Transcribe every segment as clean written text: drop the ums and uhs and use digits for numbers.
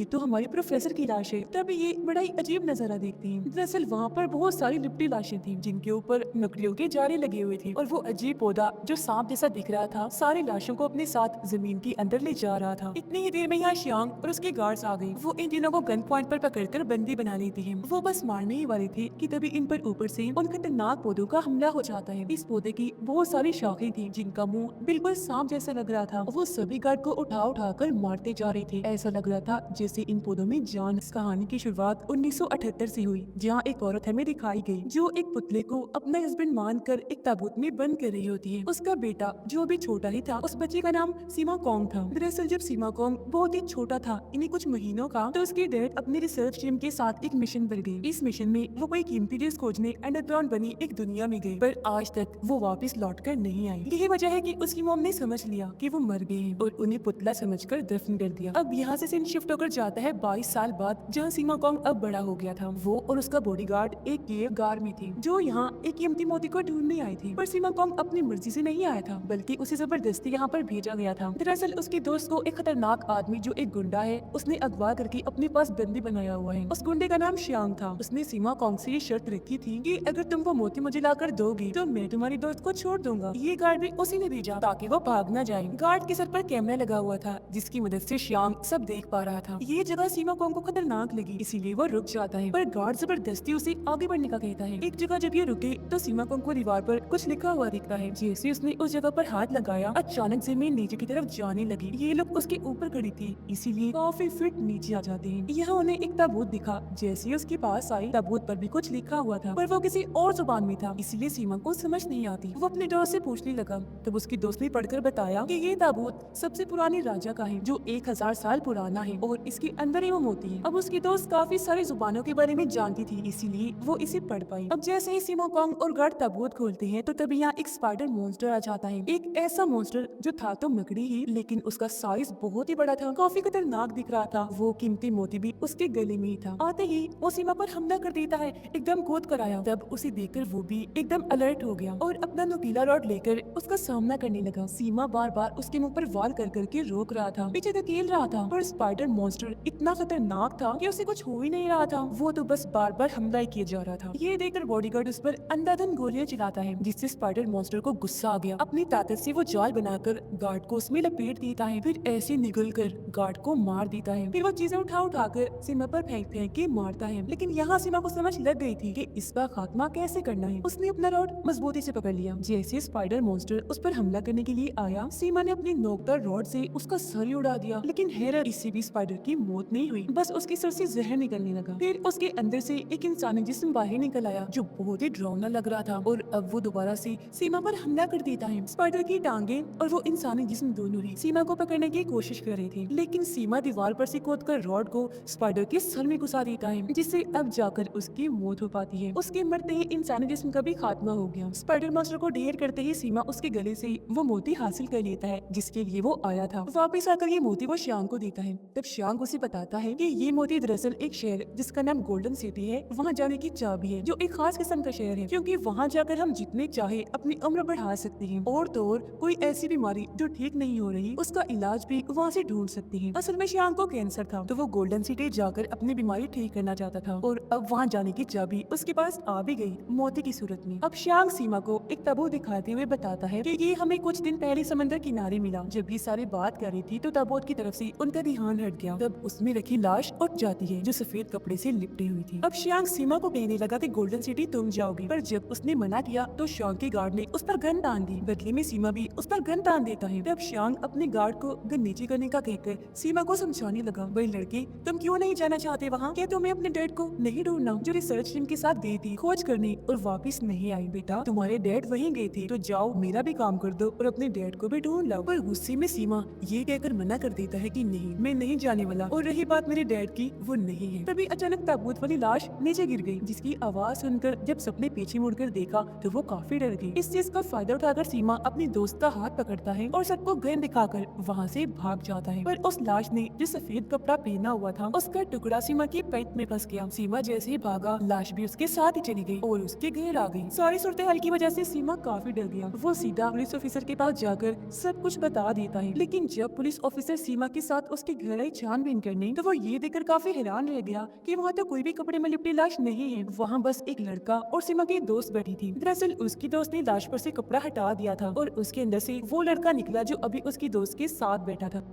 ये तो हमारी प्रोफेसर की लाश है। तभी ये बड़ा ही अजीब नजारा देखती है। दरअसल वहाँ पर बहुत सारी लिपटी लाशें थी जिनके ऊपर लकड़ियों के जारे लगे हुए थे और वो अजीब पौधा जो सांप जैसा दिख रहा था सारी लाशों को अपने साथ जमीन के अंदर ले जा रहा था। इतनी ही देर में यहाँ श्यांग और उसके गार्ड्स आ गए। वो इन तीनों को गन पॉइंट पर पकड़कर बंदी बना लेते हैं। वो बस मारने ही वाले थे कि तभी इन पर ऊपर से उन खतरनाक पौधों का हमला हो जाता है। इस पौधे की बहुत सारी शाखें थी जिनका मुंह बिल्कुल सांप जैसा लग रहा था। वो सभी गार्ड को उठा कर मारते जा रहे थे। ऐसा लग रहा था जैसे इन पौधों में जान। इस कहानी की शुरुआत 1978 से हुई, जहाँ एक औरत हमें दिखाई गई जो एक पुतले को अपना हस्बैंड मानकर एक ताबूत में बंद कर रही होती है। उसका बेटा जो अभी छोटा ही था, उस बच्चे का नाम सीमा कॉन्ग था। दरअसल जब सीमा कॉन्ग बहुत ही छोटा था, इन्हीं कुछ महीनों का, तो उसकी डैड अपने रिसर्च टीम के साथ एक मिशन पर गई। इस मिशन में वो कोई कीमती चीज खोजने अंडरग्राउंड बनी एक दुनिया में गई, पर आज तक वो वापस लौट कर नहीं आई। यही वजह है कि उसकी मॉम ने समझ लिया कि वो मर गई है और उन्हें पुतला समझकर दफन कर दिया। अब यहाँ से सीन शिफ्ट होकर जाता है 22 साल बाद, जहाँ सीमा कॉन्ग अब बड़ा हो गया था। वो और उसका बॉडीगार्ड एक केव गार में थी जो यहाँ एक कीमती मोती को ढूंढने आई थी, पर सीमा कॉन्ग अपनी मर्जी से नहीं आया था, बल्कि उसे जबरदस्ती यहाँ पर भेजा गया था। दरअसल उसके दोस्त को एक खतरनाक आदमी जो एक गुंडा है, उसने अगवा करके अपने पास बंदी बनाया हुआ है। उस गुंडे का नाम श्यांग था। उसने सीमा कॉन्ग से ये शर्त रखी थी कि अगर तुम वो मोती मुझे लाकर दोगी तो मैं तुम्हारी दोस्त को छोड़ दूंगा। ये गार्ड भी उसी ने भेजा ताकि वो भाग न जाए। गार्ड के सर पर कैमरा लगा हुआ था जिसकी मदद से श्यांग सब देख पा रहा था। ये जगह सीमा कॉन्ग को खतरनाक लगी, इसीलिए वो रुक जाता है, पर गार्ड जबरदस्ती उसे आगे बढ़ने का कहता है। एक जगह जब ये रुके तो सीमा कॉन्ग को दीवार पर कुछ लिखा हुआ दिखता है। जैसे उसने उस जगह पर हाथ लगाया, अचानक जमीन नीचे की तरफ जाने लगी। ये लोग उसके ऊपर खड़ी थी, इसीलिए काफी फीट नीचे आ जाते हैं। यहाँ उन्हें एक ताबूत दिखा। जैसे ही उसके पास आई, ताबूत पर भी कुछ लिखा हुआ था, पर वो किसी और जुबान में था, इसीलिए सीमा को समझ नहीं आती। वो अपने दोस्त से पूछने लगा, तब उसकी दोस्त ने पढ़कर बताया कि ये ताबूत सबसे पुरानी राजा का है जो 1000 साल पुराना है और इसके अंदर ही वो मोती है। अब उसकी दोस्त काफी सारी जुबानों के बारे में जानती थी, इसीलिए वो इसे पढ़ पाई। अब जैसे ही सीमा कॉन्ग और गार्ड ताबूत खोलते हैं तो तभी यहाँ एक स्पाइडर मॉन्स्टर आ जाता है। एक ऐसा मॉन्स्टर जो था तो मकड़ी ही, लेकिन उसका साइज बहुत ही बड़ा था, काफी खतरनाक दिख रहा था। वो कीमती मोती भी उसके गले में ही था। आते ही वो सीमा पर हमला कर देता है, एकदम कूद कर आया। तब उसे देखकर वो भी एकदम अलर्ट हो गया और अपना नुकीला रॉड लेकर उसका सामना करने लगा। सीमा बार बार उसके मुंह पर वार कर करके रोक रहा था, पीछे धकेल रहा था, पर स्पाइडर मॉन्स्टर इतना खतरनाक था कि उसे कुछ हो ही नहीं रहा था। वो तो बस बार बार हमला ही किया जा रहा था। ये देखकर बॉडीगार्ड उस पर अंधाधुंध गोलियां चलाता है, जिससे स्पाइडर मॉन्स्टर को गुस्सा आ गया। अपनी ताकत से वो जाल बनाकर गार्ड को उसमें लपेट देता है, फिर ऐसे निगल कर गार्ड को मार देता है। फिर वो चीजें उठा कर सीमा पर फेंक फेंक के मारता है। लेकिन यहाँ सीमा को समझ लग गई थी कि इसका खात्मा कैसे करना है। उसने अपना रॉड मजबूती से पकड़ लिया। जैसे स्पाइडर मॉन्स्टर उस पर हमला करने के लिए आया, सीमा ने अपनी नोकदार रॉड से उसका सर ही उड़ा दिया। लेकिन हैरत, इससे भी स्पाइडर की मौत नहीं हुई, बस उसके सर से जहर निकलने लगा। फिर उसके अंदर से एक इंसानी जिस्म बाहर निकल आया जो बहुत ही डरावना लग रहा था, और अब वो दोबारा से सीमा पर हमला कर देता है। स्पाइडर की टांगे और वो इंसानी जिस्म दोनों ही सीमा को पकड़ने की कोशिश कर रहे थे, लेकिन सीमा दीवार पर से कूदकर रॉड को स्पाइडर के सर में घुसा देता है, जिससे अब जाकर उसकी मौत हो पाती है। उसके मरते ही इंसानी जिस्म का भी खात्मा हो गया। स्पाइडर मास्टर को ढेर करते ही सीमा उसके गले से वो मोती हासिल कर लेता है जिसके लिए वो आया था। वापस आकर ये मोती वो श्यांग को देता है। तब श्यांग उसे बताता है कि ये मोती दरअसल एक शहर जिसका नाम गोल्डन सिटी है, वहाँ जाने की चाबी है, जो एक खास किस्म का शहर है, क्योंकि वहाँ जाकर हम जितने चाहे अपनी उम्र बढ़ा सकते हैं, और तो और कोई ऐसी बीमारी जो ठीक नहीं हो रही उसका इलाज भी वहाँ से ढूंढ सकते हैं। असल में श्यांग को कैंसर था, तो वो गोल्डन सिटी जाकर अपनी बीमारी ठीक करना चाहता था, और अब वहाँ जाने की चाबी उसके पास आ भी गई मोती की सूरत में। अब श्यांग सीमा को एक ताबूत दिखाते हुए बताता है कि ये हमें कुछ दिन पहले समंदर किनारे मिला। जब ये सारी बात कर रही थी तो ताबूत की तरफ से उनका ध्यान हट गया। तब उसमें रखी लाश उठ जाती है जो सफेद कपड़े से लिपटी हुई थी। अब श्यांग सीमा को कहने लगा कि गोल्डन सिटी तुम जाओगी, पर जब उसने मना किया तो श्यांग के गार्ड ने उस पर गन तान दी। बदले में सीमा भी उस पर गन तान देता है। तब श्यांग अपने गार्ड को गन नीचे करने का कहकर सीमा को समझाने लगा, भाई लड़के, तुम क्यों नहीं जाना चाहते वहाँ? क्या तुम्हें अपने डैड को नहीं ढूंढना जो रिसर्च टीम के साथ गई थी खोज करने और वापस नहीं आई? बेटा, तुम्हारे डैड वहीं गए थे, तो जाओ मेरा भी काम कर दो और अपने डैड को भी ढूंढ लाओ। पर गुस्से में सीमा ये कहकर मना कर देता है कि नहीं, मैं नहीं जाने वाला, और रही बात मेरे डैड की, वो नहीं है। तभी अचानक ताबूत वाली लाश नीचे गिर गई, जिसकी आवाज सुनकर जब सबने पीछे मुड़कर देखा तो वो काफी डर गई। इस चीज का फायदा उठाकर सीमा अपनी दोस्त का हाथ पकड़ता है और सबको गन दिखाकर वहाँ से भाग जाता है। पर उस लाश ने जो सफेद कपड़ा पहना हुआ था उसका टुकड़ा सीमा की पैंट में फंस गया। सीमा जैसे ही भागा, लाश भी उसके साथ ही चली गई और उसके घर आ गई। सारी सूरत हाल की वजह से सीमा काफी डर गया। वो सीधा पुलिस ऑफिसर के पास जाकर सब कुछ बता देता है, लेकिन जब पुलिस ऑफिसर सीमा के साथ उसके घर आई छानबीन छानबीन करने, तो वो ये देखकर काफी हैरान रह गया कि वहाँ तो कोई भी कपड़े में लिपटी लाश नहीं है। वहाँ बस एक लड़का और सीमा की दोस्त बैठी थी। दरअसल उसकी दोस्त ने लाश पर से कपड़ा हटा दिया था और उसके अंदर से वो लड़का निकला जो अभी उसकी दोस्त के साथ बैठा था।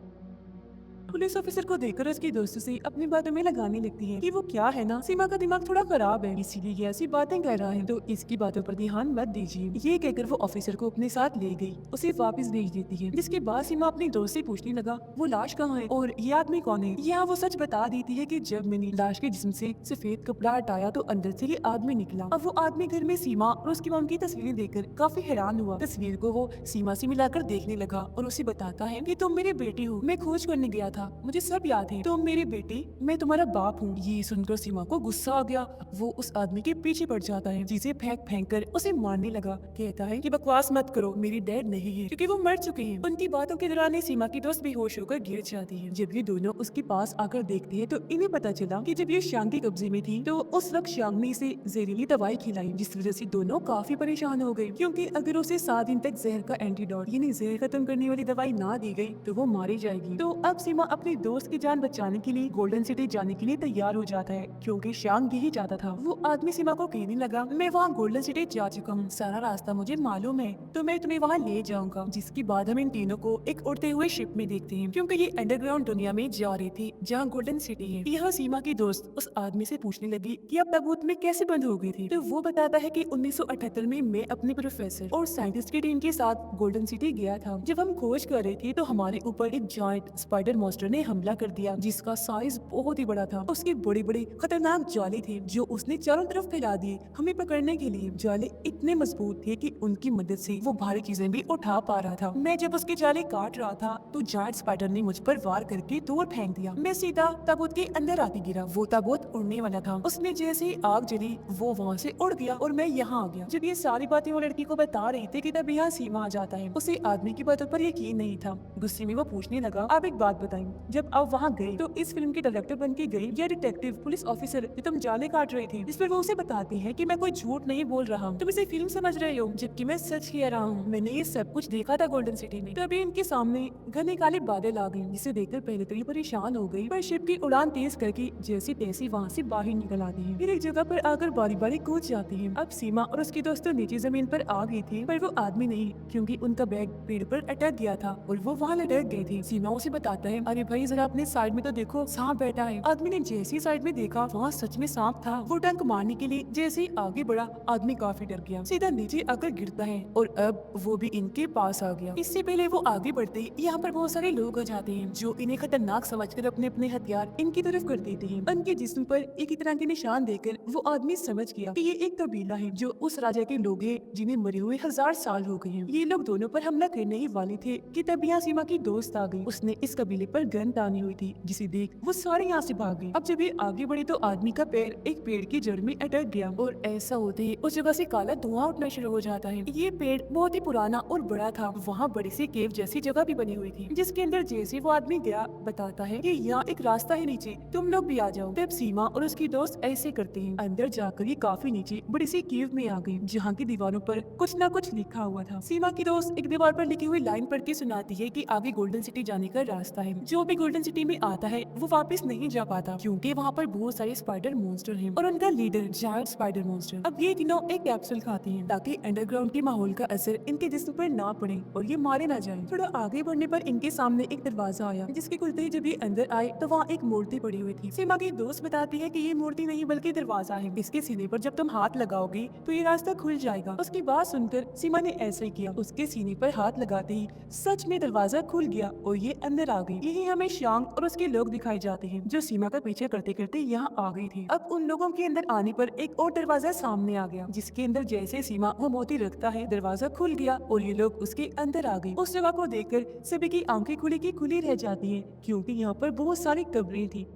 पुलिस ऑफिसर को देखकर उसकी दोस्त से अपनी बातों में लगाने लगती है कि वो क्या है ना, सीमा का दिमाग थोड़ा खराब है, इसीलिए ये ऐसी बातें कर रहा है, तो इसकी बातों पर ध्यान मत दीजिए। ये कहकर वो ऑफिसर को अपने साथ ले गई, उसे वापस भेज देती है। जिसके बाद सीमा अपनी दोस्त से पूछने लगा वो लाश कहाँ है और ये आदमी कौन है। यहाँ वो सच बता देती है कि जब मैंने लाश के जिस्म से सफेद कपड़ा हटाया तो अंदर से ये आदमी निकला। अब वो आदमी घर में सीमा और उसकी मॉम की तस्वीरें देखकर काफी हैरान हुआ। तस्वीर को वो सीमा से मिलाकर देखने लगा और उसे बताता है कि तुम मेरी बेटी हो, मैं खोज करने गया था, मुझे सब याद है, तुम मेरी बेटी, मैं तुम्हारा बाप हूँ। ये सुनकर सीमा को गुस्सा आ गया। वो उस आदमी के पीछे पड़ जाता है, चीजें फेंक फेंक कर उसे मारने लगा। कहता है कि बकवास मत करो, मेरी डैड नहीं है क्योंकि वो मर चुके हैं। उनकी बातों के दौरान ही सीमा की दोस्त बेहोश होकर गिर जाती है। जब ये दोनों उसके पास आकर देखते हैं तो इन्हें पता चला कि जब ये शांग के कब्जे में थी तो उस वक्त शांग ने इसे जहरीली दवाई खिलाई, जिस वजह से दोनों काफी परेशान हो गए, क्योंकि अगर उसे 7 दिन तक जहर का एंटीडोट यानी जहर खत्म करने वाली दवाई ना दी गई तो वो मारी जाएगी। तो अब सीमा अपनी दोस्त की जान बचाने के लिए गोल्डन सिटी जाने के लिए तैयार हो जाता है, क्योंकि शांग यही चाहता था। वो आदमी सीमा को कहने लगा मैं वहाँ गोल्डन सिटी जा चुका हूँ, सारा रास्ता मुझे मालूम है, तो मैं तुम्हें वहाँ ले जाऊंगा। जिसके बाद हम इन तीनों को एक उड़ते हुए शिप में देखते हैं, क्योंकि ये अंडरग्राउंड दुनिया में जा रही थी जहाँ गोल्डन सिटी है। यहाँ सीमा की दोस्त उस आदमी से पूछने लगी कि आप ताबूत में कैसे बंद हो गई थी, तो वो बताता है कि 1978 में मैं अपने प्रोफेसर और साइंटिस्ट की टीम के साथ गोल्डन सिटी गया था। जब हम खोज कर रहे थे तो हमारे ऊपर एक जायंट स्पाइडर मॉन्स्टर ने हमला कर दिया, जिसका साइज बहुत ही बड़ा था। उसके बड़े बड़े खतरनाक जाले थे जो उसने चारों तरफ फैला दिए हमें पकड़ने के लिए। जाले इतने मजबूत थे कि उनकी मदद से वो भारी चीजें भी उठा पा रहा था। मैं जब उसके जाले काट रहा था तो जायंट स्पाइडर ने मुझ पर वार करके दूर फेंक दिया। मैं सीधा ताबूत के अंदर आके गिरा। वो ताबूत उड़ने वाला था, उसमें जैसे ही आग जली वो वहाँ से उड़ गया और मैं यहाँ आ गया। जब ये सारी बातें वो लड़की को बता रही थी कि तब यहाँ सीमा आ जाता है। उसे आदमी की बातों पर यकीन नहीं था। गुस्से में वो पूछने लगा आप एक बात बताएं, जब आप वहाँ गए तो इस फिल्म के डायरेक्टर बन के गई या डिटेक्टिव पुलिस ऑफिसर जो तुम जाले काट रही थी? जिस पर वो उसे बताती है कि मैं कोई झूठ नहीं बोल रहा हूँ, तुम इसे फिल्म समझ रहे हो, जबकि मैं सच कह रहा हूँ, मैंने ये सब कुछ देखा था गोल्डन सिटी में। तभी इनके सामने घने काले बादल आ गए, जिसे देखकर पहले तो ये परेशान हो गई, पर शिप की उड़ान तेज करके जैसी तैसी वहाँ से बाहर निकल आती है। फिर एक जगह पर आकर बारी बारी कूद जाती है। अब सीमा और उसकी दोस्त तो नीचे जमीन पर आ गई थी, पर वो आदमी नहीं, क्योंकि उनका बैग पेड़ पर अटक गया था और वो वहाँ लटक गई थी। सीमा उसे बताता है अरे भाई जरा अपने साइड में तो देखो, सांप बैठा है। आदमी ने जैसे ही साइड में देखा वहाँ सच में सांप था। वो डंक मारने के लिए जैसे ही आगे बढ़ा आदमी काफी डर गया, सीधा नीचे आकर गिरता है और अब वो भी इनके पास आ गया। इससे पहले वो आगे बढ़ते यहाँ पर बहुत सारे लोग आ जाते हैं जो इन्हें खतरनाक समझकर अपने अपने हथियार इनकी तरफ कर देते हैं। उनके जिस्म पर एक ही तरह के निशान देकर वो आदमी समझ गया कि ये एक कबीला है जो उस राजा के लोग हैं जिन्हें मरे हुए 1000 साल हो गए हैं। ये लोग दोनों पर हमला करने ही वाले थे कि तब यहाँ सीमा की दोस्त आ गई। उसने इस कबीले पर गन तानी हुई थी, जिसे देख वो सारे यहाँ से भाग गए। अब जब ये आगे बढ़े तो आदमी का पैर एक पेड़ की जड़ में अटक गया और ऐसा होते ही उस जगह से काला धुआं उठना शुरू हो जाता है। ये पेड़ बहुत ही पुराना और बड़ा था। वहाँ बड़ी सी केव जैसी जगह भी बनी हुई थी, जिसके अंदर जैसे वो आदमी गया बताता है कि यहाँ एक रास्ता है नीचे, तुम लोग भी आ जाओ। तब सीमा और उसकी दोस्त ऐसे करते हैं। अंदर जाकर ये काफी नीचे बड़ी सी केव में आ गई, जहाँ की दीवारों पर कुछ न कुछ लिखा हुआ था। सीमा की दोस्त एक दीवार पर लिखी हुई लाइन पढ़ के सुनाती है कि आगे गोल्डन सिटी जाने का रास्ता है। जो भी गोल्डन सिटी में आता है वो वापस नहीं जा पाता, क्योंकि वहाँ पर बहुत सारे स्पाइडर मॉन्स्टर हैं और उनका लीडर जायंट स्पाइडर मॉन्स्टर। अब ये तीनों एक कैप्सूल खाते हैं ताकि अंडरग्राउंड के माहौल का असर इनके जिस्म पर ना पड़े और ये मारे ना जाएं। थोड़ा आगे बढ़ने पर इनके सामने एक दरवाजा आया, जिसके खुलते ही जब ये अंदर आए तो वहाँ एक मूर्ति पड़ी हुई थी। सीमा की दोस्त बताती है कि ये मूर्ति नहीं बल्कि दरवाजा है। इसके सीने पर जब तुम हाथ लगाओगी तो ये रास्ता खुल जाएगा। उसकी बात सुनकर सीमा ने ऐसा ही किया। उसके सीने पर हाथ लगाते ही सच में दरवाजा खुल गया और ये अंदर आ गई। यही हमें शांग और उसके लोग दिखाई जाते हैं जो सीमा का पीछे करते करते यहाँ आ गई थी। अब उन लोगों के अंदर आने पर एक और दरवाजा सामने आ गया, जिसके अंदर जैसे सीमा वो मोती रखता है दरवाजा खुल गया और ये लोग उसके अंदर आ गए। उस जगह को देखकर सभी की आंखें खुली की खुली रह जाती है, क्योंकि यहाँ पर बहुत सारी कब्रें थी।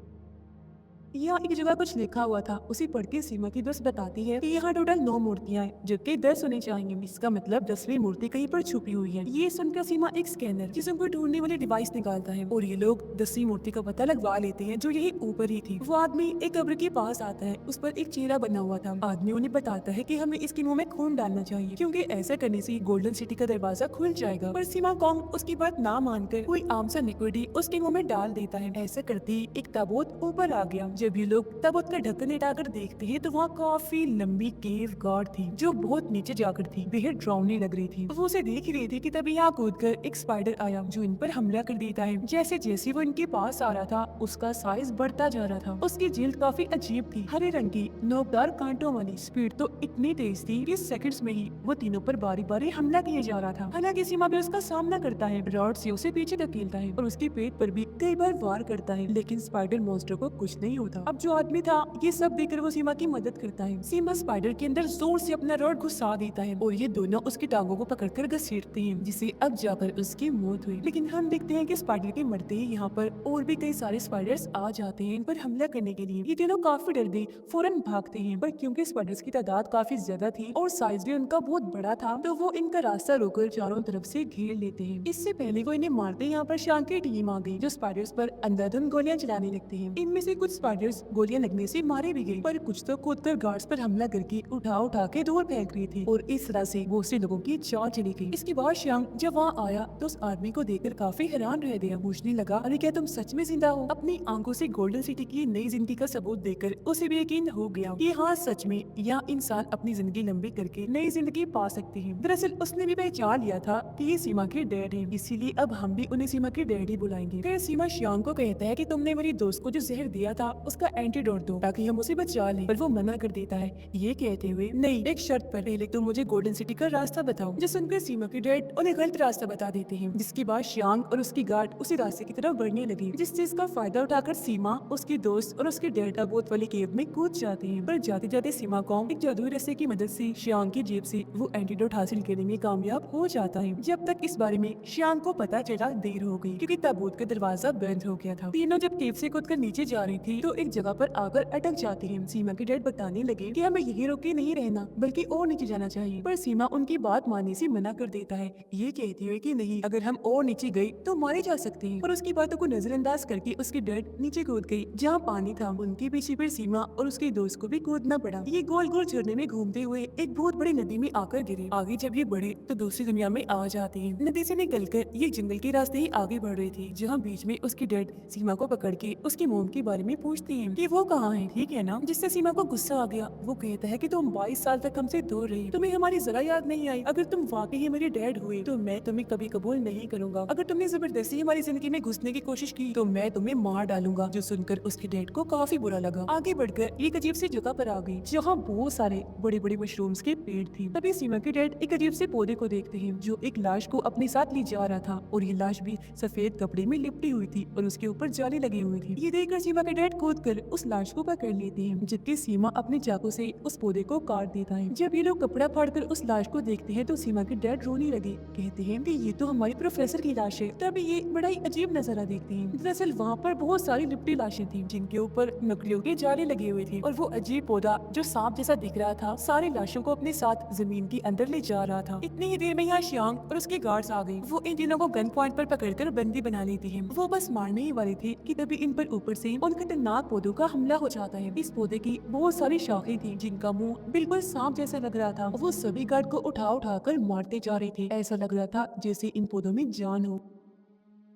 यहाँ एक जगह कुछ लिखा हुआ था, उसी पढ़ के सीमा की दोस्त बताती है कि यहाँ टोटल 9 मूर्तियां हैं, जबकि 10 होनी चाहिए। इसका मतलब 10वीं मूर्ति कहीं पर छुपी हुई है। ये सुनकर सीमा एक स्कैनर जिसम को ढूंढने वाली डिवाइस निकालता है और ये लोग 10वीं मूर्ति का पता लगवा लेते हैं जो यही ऊपर ही थी। वो आदमी एक कब्र के पास आता है, उस पर एक चेहरा बना हुआ था। आदमी उन्हें बताता है कि हमें इसके मुंह में खून डालना चाहिए क्योंकि ऐसा करने से गोल्डन सिटी का दरवाजा खुल जाएगा। पर सीमा कॉन्ग उसकी बात ना मानकर कोई आम सा लिक्विड उसके मुंह में डाल देता है। ऐसा करते ही एक ताबूत ऊपर आ गया। जब ये लोग ताबूत का ढक्कन हटाकर देखते हैं तो वहाँ काफी लंबी केव गार्ड थी जो बहुत नीचे जाकर थी, बेहद डरावनी लग रही थी। वो उसे देख रही थी कि तभी यहाँ कूदकर एक स्पाइडर आया जो इन पर हमला कर देता है। जैसे जैसे वो इनके पास आ रहा था उसका साइज बढ़ता जा रहा था। उसकी जिल्द काफी अजीब थी, हरे रंग की, नोकदार कांटों वाली। स्पीड तो इतनी तेज थी कि सेकंड्स में ही वो तीनों पर बारी बारी हमला किया जा रहा था। हालांकि सीमा भी उसका सामना करता है, रॉड से उसे पीछे धकेलता है और उसके पेट पर भी कई बार वार करता है, लेकिन स्पाइडर मॉन्स्टर को कुछ नहीं होता। अब जो आदमी था ये सब देखकर वो सीमा की मदद करता है। सीमा स्पाइडर के अंदर जोर से अपना रॉड घुसा देता है और ये दोनों उसकी टांगों को पकड़कर घसीटते हैं, जिससे अब जाकर उसकी मौत हुई। लेकिन हम देखते हैं कि स्पाइडर के मरते ही यहाँ पर और भी कई सारे स्पाइडर्स आ जाते हैं इन पर हमला करने के लिए। ये तीनों काफी डर गए, फौरन भागते हैं, पर क्योंकि स्पाइडर्स की तादाद काफी ज्यादा थी और साइज भी उनका बहुत बड़ा था तो वो इनका रास्ता रोककर चारों तरफ से घेर लेते हैं। इससे पहले वो इन्हें मारते यहाँ पर शांग की टीम आ गई जो स्पाइडर्स पर अंधाधुंध गोलियां चलाने लगते हैं। इनमें से कुछ स्पाइडर्स गोलियां लगने से मारे भी गए, पर कुछ तो कूदकर गार्ड्स पर हमला करके उठा के दूर फेंक रहे थे और इस तरह से बहुत से लोगों की जान चली गई। इसके बाद शांग जब वहाँ आया तो उस आदमी को देखकर काफी हैरान रह गया। पूछने लगा, अरे क्या तुम सच में जिंदा हो? अपनी आंखों से गोल्डन सिटी की नई जिंदगी का सबूत देकर उसे भी यकीन हो गया कि हाँ सच में यहाँ इंसान अपनी जिंदगी लंबी करके नई जिंदगी पा सकते हैं। दरअसल उसने भी पहचान लिया था कि ये सीमा के डैड हैं, इसीलिए अब हम भी उन्हें सीमा के डैड ही बुलाएंगे। फिर सीमा शांग को कहता है कि तुमने मेरी दोस्त को जो जहर दिया था उसका एंटीडोट दो ताकि हम उसे बचा लें, पर वो मना कर देता है, ये कहते हुए नहीं, एक शर्त पर, पहले तुम मुझे गोल्डन सिटी का रास्ता बताओ। जो सुनकर सीमा के डैड उन्हें गलत रास्ता बता देते हैं, जिसके बाद शांग और उसकी गार्ड उसी रास्ते की तरफ बढ़ने लगी, जिस चीज का फायदा उठाकर सीमा, उसकी दोस्त और उसके डैड ताबूत वाली केव में कूद जाते हैं। पर जाते जाते सीमा को एक जादुई रस्से की मदद से शांग की जेब से वो एंटीडोट हासिल करने में कामयाब हो जाता है। जब तक इस बारे में शांग को पता चला देर हो गई क्योंकि ताबूत का दरवाजा बंद हो गया था। तीनों जब केव से कूदकर नीचे जा रही थी तो एक जगह पर आकर अटक जाती है। सीमा के डैड बताने लगे कि हमें यही रोके नहीं रहना बल्कि और नीचे जाना चाहिए, पर सीमा उनकी बात मानने से मना कर देता है, ये कहती है कि नहीं, अगर हम और नीचे गए तो मारे जा सकते हैं। पर उसकी बातों को नजरअंदाज करके उसकी डैड नीचे कूद गई जहाँ पानी था। उनके पीछे फिर सीमा और उसके दोस्त को भी कूदना पड़ा। ये गोल गोल झरने में घूमते हुए एक बहुत बड़ी नदी में आकर गिरे। आगे जब ये बढ़े तो दूसरी दुनिया में आ जाते हैं। नदी से निकलकर ये जंगल के रास्ते ही आगे बढ़ रही थी, जहाँ बीच में उसकी डैड सीमा को पकड़ के उसकी मोम के बारे में पूछती है कि वो कहाँ है, ठीक है ना? जिससे सीमा को गुस्सा आ गया। वो कहता है कि तुम 22 साल तक हमसे दूर रही, तुम्हें हमारी जरा याद नहीं आई। अगर तुम वाकई ही मेरे डैड हुए तो मैं तुम्हें कभी कबूल नहीं करूंगा। अगर तुमने जबरदस्ती हमारी जिंदगी में घुसने की कोशिश की तो मैं तुम्हें मार डालूंगा। जो सुनकर उसके डैड को काफी बुरा लगा। आगे बढ़कर एक अजीब सी जगह पर आ गई जहाँ बहुत सारे बड़े बड़े मशरूम्स के पेड़ थे। तभी सीमा के डैड एक अजीब से पौधे को देखते हैं जो एक लाश को अपने साथ ले जा रहा था और ये लाश भी सफेद कपड़े में लिपटी हुई थी और उसके ऊपर जाली लगी हुई थी। ये देखकर सीमा के डैड कूद कर उस लाश को पकड़ लेते हैं, जबकि सीमा अपने चाकू से उस पौधे को काट देता है। जब ये लोग कपड़ा फाड़कर उस लाश को देखते हैं तो सीमा के डैड रोने लगे, कहते हैं कि ये तो हमारी प्रोफेसर की लाश है। तभी ये बड़ा ही अजीब नजारा देखते हैं। दरअसल वहाँ पर बहुत सारी लिपटी लाशें थी जिनके ऊपर नकलियों के जाले लगे हुए थे और वो अजीब पौधा जो सांप जैसा दिख रहा था सारी लाशों को अपने साथ जमीन के अंदर ले जा रहा था। इतनी ही देर में यहाँ शांग और उसके गार्ड्स आ गए। वो इन तीनों को गन पॉइंट पर पकड़कर बंदी बना लेती है। वो बस मारने ही वाले थे कि तभी इन पर ऊपर से उन खतरनाक पौधों का हमला हो जाता है। इस पौधे की बहुत सारी शाखें थी जिनका मुंह बिल्कुल सांप जैसा लग रहा था। वो सभी गार्ड को उठा कर मारते जा रहे थे। ऐसा लग रहा था जैसे इन पौधों में जान हो।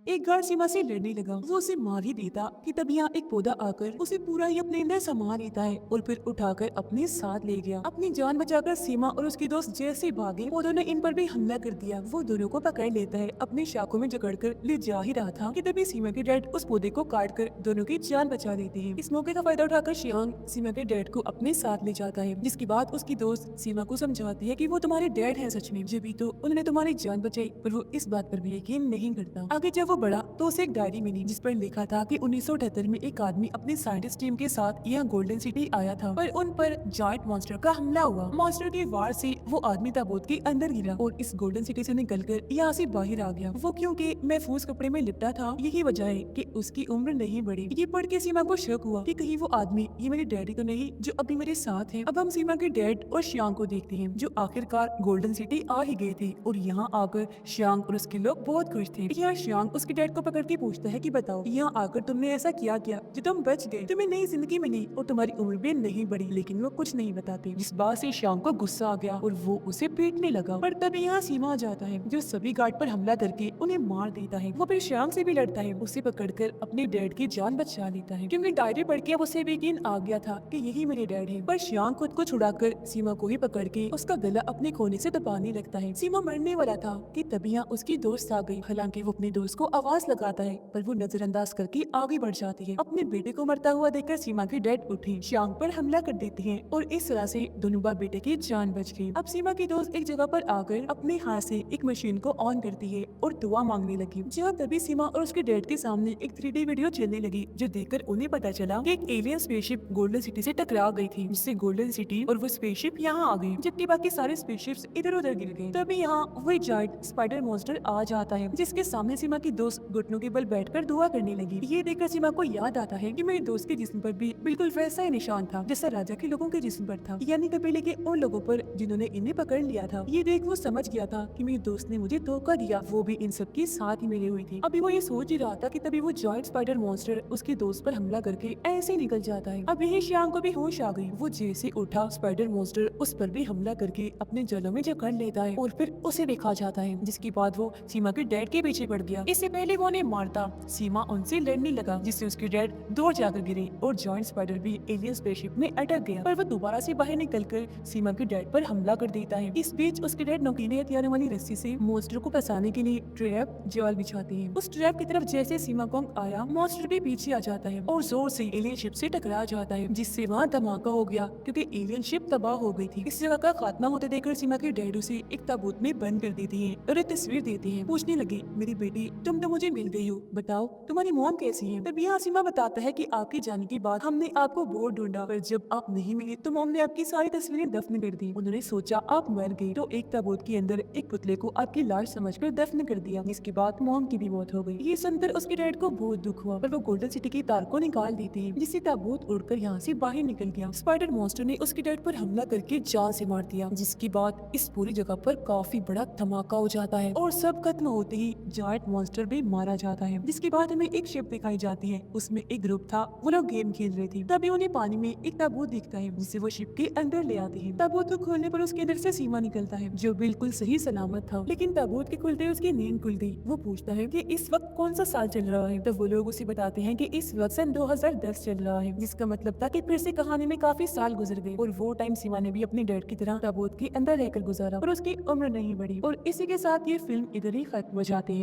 एक गार्ड सीमा से लड़ने लगा, वो उसे मार ही देता कि तब यहाँ एक पौधा आकर उसे पूरा ही अपने अंदर समा लेता है और फिर उठाकर अपने साथ ले गया। अपनी जान बचाकर सीमा और उसके दोस्त जैसे भागे पौधों ने इन पर भी हमला कर दिया। वो दोनों को पकड़ लेता है, अपनी शाखों में जकड़कर ले जा ही रहा था कि तभी सीमा के डैड उस पौधे को काट कर दोनों की जान बचा लेते हैं। इस मौके का फायदा उठाकर शियांग सीमा के डैड को अपने साथ ले जाता है, जिसके बाद उसकी दोस्त सीमा को समझाती है कि वो तुम्हारे डैड है सच में, जब भी तो उन्होंने तुम्हारी जान बचाई, पर वो इस बात पर भी यकीन नहीं करता। आगे जब वो बढ़ा तो उसे एक डायरी मिली जिस पर लिखा था कि 1978 में एक आदमी अपनी साइंटिस्ट टीम के साथ यहाँ गोल्डन सिटी आया था, पर उन पर जायंट मॉन्स्टर का हमला हुआ। मॉन्स्टर के वार से वो आदमी ताबूत के अंदर गिरा और इस गोल्डन सिटी से निकलकर यहाँ से बाहर आ गया। वो क्योंकि महफूज कपड़े में लिपटा था, यही वजह है कि उसकी उम्र नहीं बढ़ी। ये पढ़ के सीमा को शक हुआ कि कहीं वो आदमी ये मेरे डैडी तो नहीं जो अभी मेरे साथ है। अब हम सीमा के डैड और श्यांग को देखते हैं जो आखिरकार गोल्डन सिटी आ ही गए थे और यहाँ आकर श्यांग और उसके लोग बहुत खुश थे। यहाँ श्यांग उसके डैड को पकड़ के पूछता है कि बताओ यहाँ आकर तुमने ऐसा क्या किया जो तुम बच गए, तुम्हें नई जिंदगी मिली और तुम्हारी उम्र भी नहीं बढ़ी। लेकिन वो कुछ नहीं बताते। इस बात से श्यांग को गुस्सा आ गया और वो उसे पीटने लगा। पर तभी यहाँ सीमा आ जाता है जो सभी गार्ड पर हमला करके उन्हें मार देता है। वो फिर श्यांग से भी लड़ता है, उसे पकड़कर अपने डैड की जान बचा लेता है क्योंकि डायरी पढ़ के अब उसे भी यकीन आ गया था कि यही मेरे डैड है। पर श्यांग खुद को छुड़ाकर सीमा को ही पकड़ के उसका गला अपने कोने से दबाने लगता है। सीमा मरने वाला था कि तभी यहाँ उसकी दोस्त आ गई। हालांकि वो अपने दोस्त को आवाज लगाता है पर वो नजरअंदाज करके आगे बढ़ जाती है। अपने बेटे को मरता हुआ देखकर सीमा के डैड उठे, श्यांग पर हमला कर देते हैं और इस तरह से दोनों बार बेटे की जान बच गई। अब सीमा की दोस्त एक जगह पर आकर अपने हाथ से एक मशीन को ऑन करती है और दुआ मांगने लगी। जहाँ तभी सीमा और उसके डैड के सामने एक 3D वीडियो चलने लगी जो देखकर उन्हें पता चला कि एक एलियन स्पेसशिप गोल्डन सिटी से टकरा गई थी, जिससे गोल्डन सिटी और वो स्पेसशिप यहाँ आ गई जबकि बाकी सारे स्पेसशिप्स इधर उधर गिर गए। तभी यहाँ वही जायंट स्पाइडर मॉन्स्टर आ जाता है जिसके सामने सीमा की दोस्त घुटनों के बल बैठकर दुआ करने लगी। ये देखकर सीमा को याद आता है कि मेरे दोस्त के जिस्म पर भी बिल्कुल वैसा ही निशान था जैसा राजा के लोगों के जिस्म पर था, यानी कबीले के उन लोगों पर जिन्होंने इन्हें पकड़ लिया था। ये देख वो समझ गया था कि मेरे दोस्त ने मुझे धोखा दिया, वो भी इन सब के साथ ही मिली हुई थी। अभी वो ये सोच ही रहा था कि तभी वो जायंट स्पाइडर मॉन्स्टर उसके दोस्त पर हमला करके ऐसे ही निकल जाता है। अब यही श्यांग को भी होश आ गई। वो जैसे उठा स्पाइडर मॉन्स्टर उस पर भी हमला करके अपने जलों में जकड़ लेता है और फिर उसे भी खा जाता है, जिसके बाद वो सीमा के डैड के पीछे पड़ गया। इससे पहले वो उन्हें मारता सीमा उनसे लड़ने लगा जिससे उसके डैड दूर जाकर गिरे और जायंट स्पाइडर भी एलियन स्पेसशिप में अटक गया। पर वो दोबारा से बाहर निकलकर सीमा के डैड पर हमला कर देता है। इस बीच उसके डैड नोकीले हथियारों वाली रस्सी से मॉन्स्टर को फंसाने के लिए ट्रैप जाल बिछाते हैं। उस ट्रैप की तरफ जैसे सीमा को आया, मॉन्स्टर भी पीछे आ जाता है और जोर से एलियन शिप से टकरा जाता है, जिससे वहाँ धमाका हो गया क्योंकि एलियन शिप तबाह हो गई थी। इस जगह का खात्मा होते देखकर सीमा के डैड उसे एक ताबूत में बंद कर देते हैं और एक तस्वीर देते हैं। पूछने लगे, मेरी बेटी तुम तो मुझे मिल गई हो, बताओ तुम्हारी मॉम कैसी है। तब यहाँ सीमा बताता है कि आपके जाने के बाद हमने आपको बहुत ढूंढा, पर जब आप नहीं मिले तो मॉम ने आपकी सारी तस्वीरें दफन कर दी। उन्होंने सोचा आप मर गई तो एक ताबूत के अंदर एक पुतले को आपकी लाश समझकर दफन कर दिया, जिसके बाद मॉम की भी मौत हो गई। ये सुनकर उसके डैड को बहुत दुख हुआ, पर वो गोल्डन सिटी की तार को निकाल देते हैं, जिससे ताबूत उड़कर यहाँ से बाहर निकल गया। स्पाइडर मॉन्स्टर ने उसके डैड पर हमला करके जान से मार दिया, जिसके बाद इस पूरी जगह पर काफी बड़ा धमाका हो जाता है और सब खत्म होते ही जायंट मॉन्स्टर भी मारा जाता है। जिसके बाद हमें एक शिप दिखाई जाती है, उसमें एक ग्रुप था, वो लोग गेम खेल रहे थे। तभी उन्हें पानी में एक ताबूत दिखता है जिसे वो शिप के अंदर ले आते हैं। ताबूत को खोलने पर उसके अंदर से सीमा निकलता है जो बिल्कुल सही सलामत था, लेकिन ताबूत के खुलते उसकी नींद खुल गई। वो पूछता है कि इस वक्त कौन सा साल चल रहा है, तो वो लोग उसे बताते हैं कि इस वक्त सन 2010 चल रहा है, जिसका मतलब था कि फिर से कहानी में काफी साल गुजर गए और वो टाइम सीमा ने भी अपने डैड की तरह ताबूत के अंदर रहकर गुजारा और उसकी उम्र नहीं बढ़ी। और इसी के साथ ये फिल्म इधर ही खत्म हो जाती है।